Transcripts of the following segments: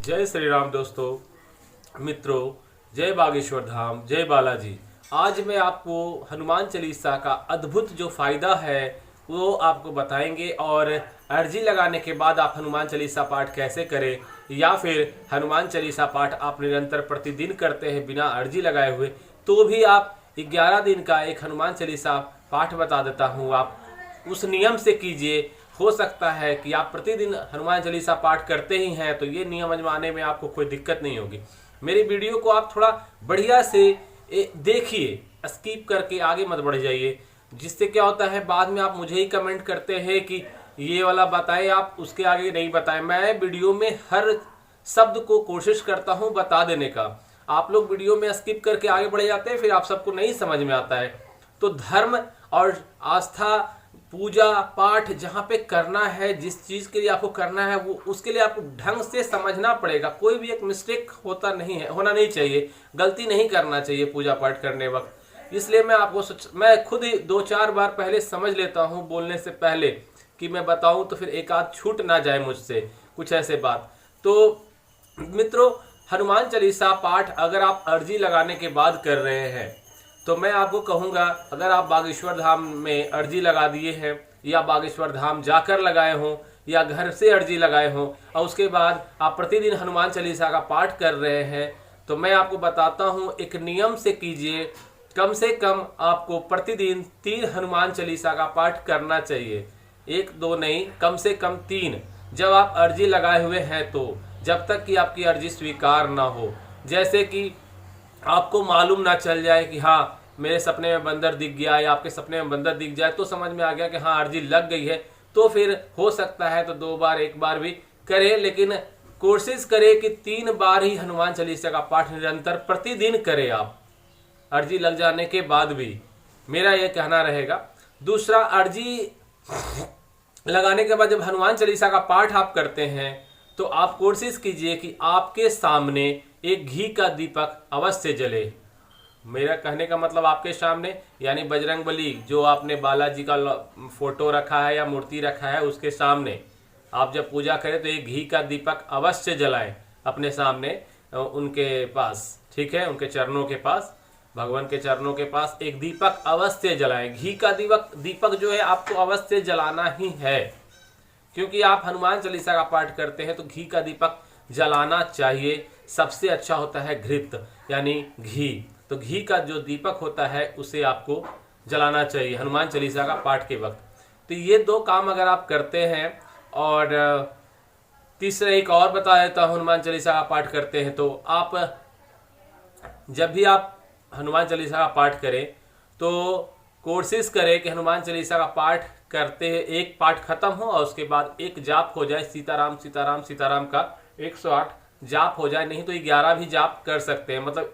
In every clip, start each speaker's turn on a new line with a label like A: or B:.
A: जय श्री राम दोस्तों मित्रों, जय बागेश्वर धाम, जय बालाजी। आज मैं आपको हनुमान चालीसा का अद्भुत जो फायदा है वो आपको बताएंगे। और अर्जी लगाने के बाद आप हनुमान चालीसा पाठ कैसे करें, या फिर हनुमान चालीसा पाठ आप निरंतर प्रतिदिन करते हैं बिना अर्जी लगाए हुए तो भी आप 11 दिन का एक हनुमान चालीसा पाठ बता देता हूँ। आप उस नियम से कीजिए। हो सकता है कि आप प्रतिदिन हनुमान चालीसा पाठ करते ही हैं तो ये नियम आजमाने में आपको कोई दिक्कत नहीं होगी। मेरी वीडियो को आप थोड़ा बढ़िया से देखिए, स्किप करके आगे मत बढ़ जाइए। जिससे क्या होता है, बाद में आप मुझे ही कमेंट करते हैं कि ये वाला बताएं, आप उसके आगे नहीं बताएं। मैं वीडियो में हर शब्द को कोशिश करता हूँ बता देने का। आप लोग वीडियो में स्किप करके आगे बढ़ जाते हैं, फिर आप सबको नहीं समझ में आता है। तो धर्म और आस्था, पूजा पाठ जहाँ पे करना है, जिस चीज़ के लिए आपको करना है वो उसके लिए आपको ढंग से समझना पड़ेगा। कोई भी एक मिस्टेक होता नहीं है, होना नहीं चाहिए, गलती नहीं करना चाहिए पूजा पाठ करने वक्त। इसलिए मैं खुद ही 2-4 बार पहले समझ लेता हूँ बोलने से पहले कि मैं बताऊँ तो फिर एक आध छूट ना जाए मुझसे कुछ ऐसे बात। तो मित्रों, हनुमान चालीसा पाठ अगर आप अर्जी लगाने के बाद कर रहे हैं तो मैं आपको कहूँगा, अगर आप बागेश्वर धाम में अर्जी लगा दिए हैं या बागेश्वर धाम जाकर लगाए हों या घर से अर्जी लगाए हों और उसके बाद आप प्रतिदिन हनुमान चालीसा का पाठ कर रहे हैं, तो मैं आपको बताता हूँ एक नियम से कीजिए। कम से कम आपको प्रतिदिन 3 हनुमान चालीसा का पाठ करना चाहिए। 1-2 नहीं, कम से कम 3। जब आप अर्जी लगाए हुए हैं तो जब तक कि आपकी अर्जी स्वीकार ना हो। जैसे कि आपको मालूम ना चल जाए कि हाँ मेरे सपने में बंदर दिख गया, या आपके सपने में बंदर दिख जाए तो समझ में आ गया कि हाँ अर्जी लग गई है, तो फिर हो सकता है तो 2 बार 1 बार भी करें, लेकिन कोशिश करें कि 3 बार ही हनुमान चालीसा का पाठ निरंतर प्रतिदिन करें आप, अर्जी लग जाने के बाद भी। मेरा यह कहना रहेगा। दूसरा, अर्जी लगाने के बाद जब हनुमान चालीसा का पाठ आप करते हैं तो आप कोशिश कीजिए कि आपके सामने एक घी का दीपक अवश्य जले। मेरा कहने का मतलब आपके सामने यानी बजरंगबली, जो आपने बालाजी का फोटो रखा है या मूर्ति रखा है उसके सामने आप जब पूजा करें तो एक घी का दीपक अवश्य जलाएं अपने सामने, उनके पास, ठीक है, उनके चरणों के पास, भगवान के चरणों के पास एक दीपक अवश्य जलाएं। घी का दीपक जो है आपको अवश्य जलाना ही है, क्योंकि आप हनुमान चालीसा का पाठ करते हैं तो घी का दीपक जलाना चाहिए। सबसे अच्छा होता है घृत यानी घी, तो घी का जो दीपक होता है उसे आपको जलाना चाहिए हनुमान चालीसा का पाठ के वक्त। तो ये 2 काम अगर आप करते हैं, और तीसरा एक और बता देता हूँ, हनुमान चालीसा का पाठ करते हैं तो आप जब भी आप हनुमान चालीसा का पाठ करें तो कोशिश करें कि हनुमान चालीसा का पाठ करते हैं एक पाठ खत्म हो और उसके बाद एक जाप हो जाए, सीताराम सीताराम सीताराम का 108 जाप हो जाए। नहीं तो 11 भी जाप कर सकते हैं, मतलब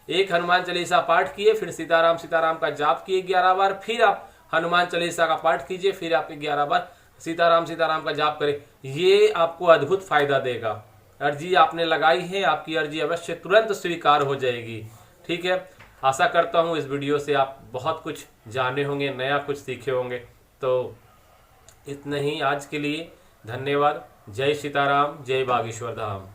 A: एक हनुमान चालीसा पाठ किए, फिर सीताराम सीताराम का जाप किए 11 बार, फिर आप हनुमान चालीसा का पाठ कीजिए, फिर आप 11 बार सीताराम सीताराम का जाप करें। ये आपको अद्भुत फायदा देगा। अर्जी आपने लगाई है, आपकी अर्जी अवश्य तुरंत स्वीकार हो जाएगी। ठीक है, आशा करता हूँ इस वीडियो से आप बहुत कुछ जाने होंगे, नया कुछ सीखे होंगे। तो इतना ही आज के लिए, धन्यवाद। जय सीताराम, जय बागेश्वर धाम।